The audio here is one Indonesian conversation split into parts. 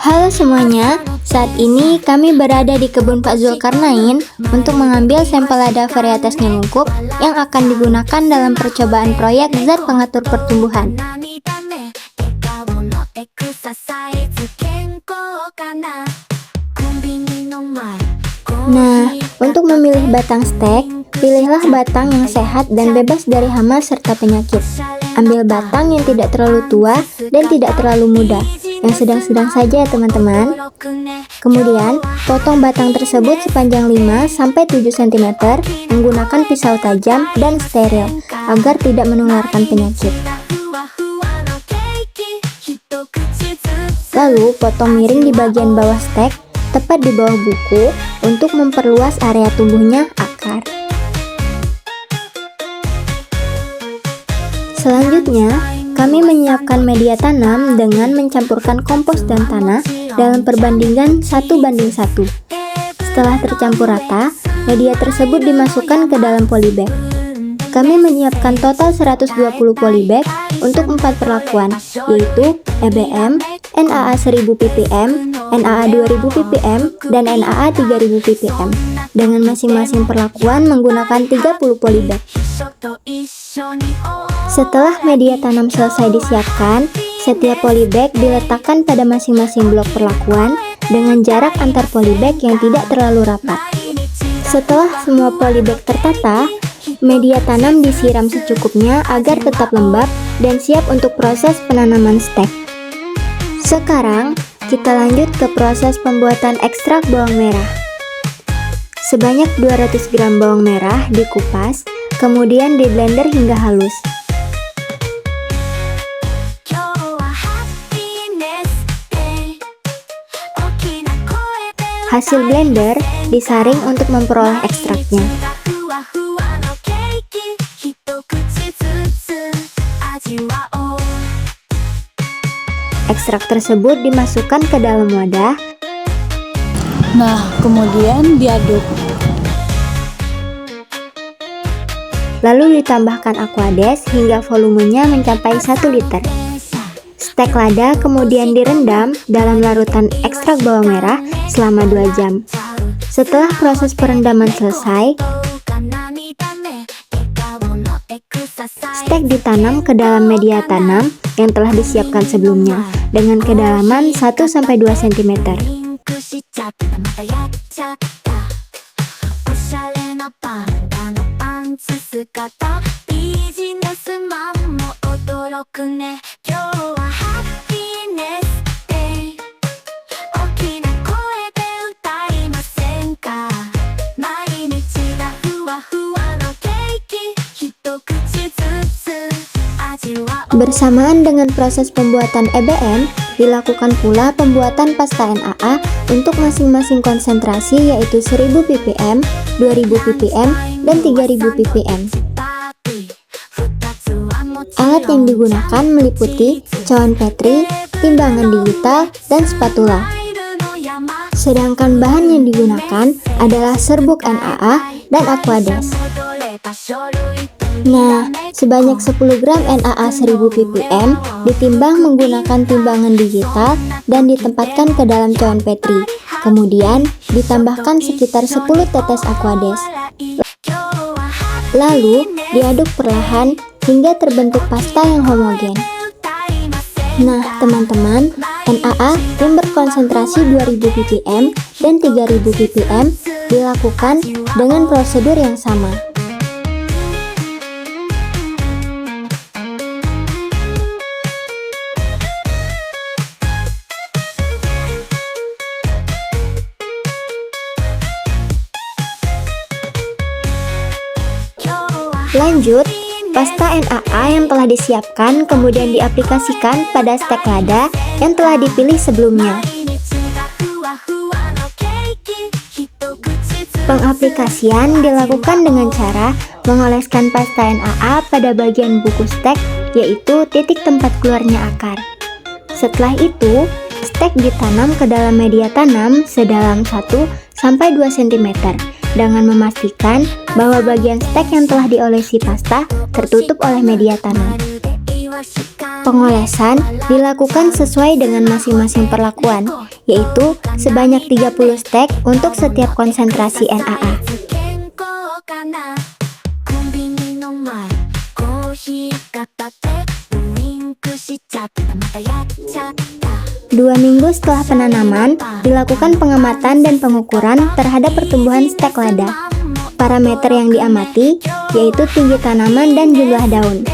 Halo semuanya, saat ini kami berada di kebun Pak Zulkarnain untuk mengambil sampel lada varietas nyelungkup yang akan digunakan dalam percobaan proyek zat pengatur pertumbuhan. Nah, untuk memilih batang stek, pilihlah batang yang sehat dan bebas dari hama serta penyakit. Ambil batang yang tidak terlalu tua dan tidak terlalu muda, yang sedang-sedang saja ya teman-teman. Kemudian, potong batang tersebut sepanjang 5-7 cm menggunakan pisau tajam dan steril agar tidak menularkan penyakit. Lalu, potong miring di bagian bawah stek, tepat di bawah buku untuk memperluas area tumbuhnya akar. Selanjutnya, kami menyiapkan media tanam dengan mencampurkan kompos dan tanah dalam perbandingan 1:1. Setelah tercampur rata, media tersebut dimasukkan ke dalam polybag. Kami menyiapkan total 120 polybag untuk 4 perlakuan, yaitu EBM, NAA 1000 ppm, NAA 2000 ppm, dan NAA 3000 ppm, dengan masing-masing perlakuan menggunakan 30 polybag. Setelah media tanam selesai disiapkan, setiap polybag diletakkan pada masing-masing blok perlakuan dengan jarak antar polybag yang tidak terlalu rapat. Setelah semua polybag tertata, media tanam disiram secukupnya agar tetap lembab dan siap untuk proses penanaman stek. Sekarang, kita lanjut ke proses pembuatan ekstrak bawang merah. Sebanyak 200 gram bawang merah dikupas, kemudian di blender hingga halus. Hasil blender disaring untuk memperoleh ekstraknya. Ekstrak tersebut dimasukkan ke dalam wadah. Nah, kemudian diaduk. Lalu ditambahkan aquades hingga volumenya mencapai 1 liter. Stek lada kemudian direndam dalam larutan ekstrak bawang merah selama 2 jam. Setelah proses perendaman selesai, stek ditanam ke dalam media tanam yang telah disiapkan sebelumnya dengan kedalaman 1-2 cm. Bersamaan dengan proses pembuatan EBM, dilakukan pula pembuatan pasta NAA untuk masing-masing konsentrasi yaitu 1000 ppm, 2000 ppm, dan 3000 ppm. Alat yang digunakan meliputi cawan Petri, timbangan digital, dan spatula. Sedangkan bahan yang digunakan adalah serbuk NAA dan aquades. Nah, sebanyak 10 gram NAA 1000 ppm ditimbang menggunakan timbangan digital dan ditempatkan ke dalam cawan Petri. Kemudian, ditambahkan sekitar 10 tetes aquades. Lalu, diaduk perlahan hingga terbentuk pasta yang homogen. Nah, teman-teman, NAA yang berkonsentrasi 2000 ppm dan 3000 ppm dilakukan dengan prosedur yang sama. Lanjut, pasta NAA yang telah disiapkan kemudian diaplikasikan pada stek lada yang telah dipilih sebelumnya. Pengaplikasian dilakukan dengan cara mengoleskan pasta NAA pada bagian buku stek, yaitu titik tempat keluarnya akar. Setelah itu, stek ditanam ke dalam media tanam sedalam 1-2 cm. Dengan memastikan bahwa bagian stek yang telah diolesi pasta tertutup oleh media tanam. Pengolesan dilakukan sesuai dengan masing-masing perlakuan, yaitu sebanyak 30 stek untuk setiap konsentrasi NAA. 2 minggu setelah penanaman, dilakukan pengamatan dan pengukuran terhadap pertumbuhan stek lada. Parameter yang diamati yaitu tinggi tanaman dan jumlah daun.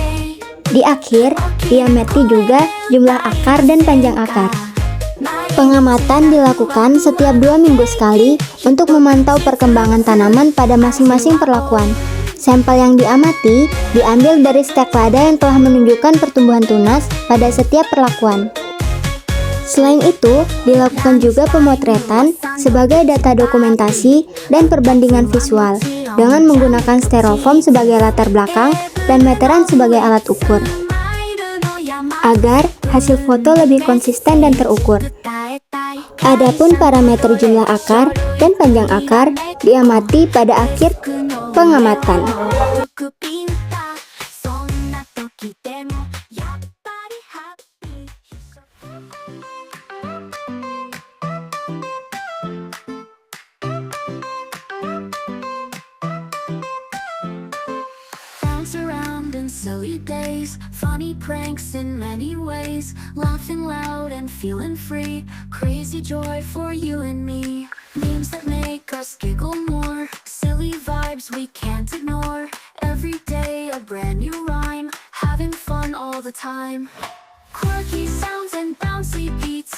Di akhir, diamati juga jumlah akar dan panjang akar. Pengamatan dilakukan setiap 2 minggu sekali untuk memantau perkembangan tanaman pada masing-masing perlakuan. Sampel yang diamati diambil dari stek lada yang telah menunjukkan pertumbuhan tunas pada setiap perlakuan. Selain itu, dilakukan juga pemotretan sebagai data dokumentasi dan perbandingan visual dengan menggunakan styrofoam sebagai latar belakang dan meteran sebagai alat ukur, agar hasil foto lebih konsisten dan terukur. Adapun parameter jumlah akar dan panjang akar diamati pada akhir pengamatan. Around in silly days, funny pranks in many ways, laughing loud and feeling free, crazy joy for you and me, memes that make us giggle more, silly vibes we can't ignore, every day a brand new rhyme, having fun all the time, quirky sounds and bouncy beats.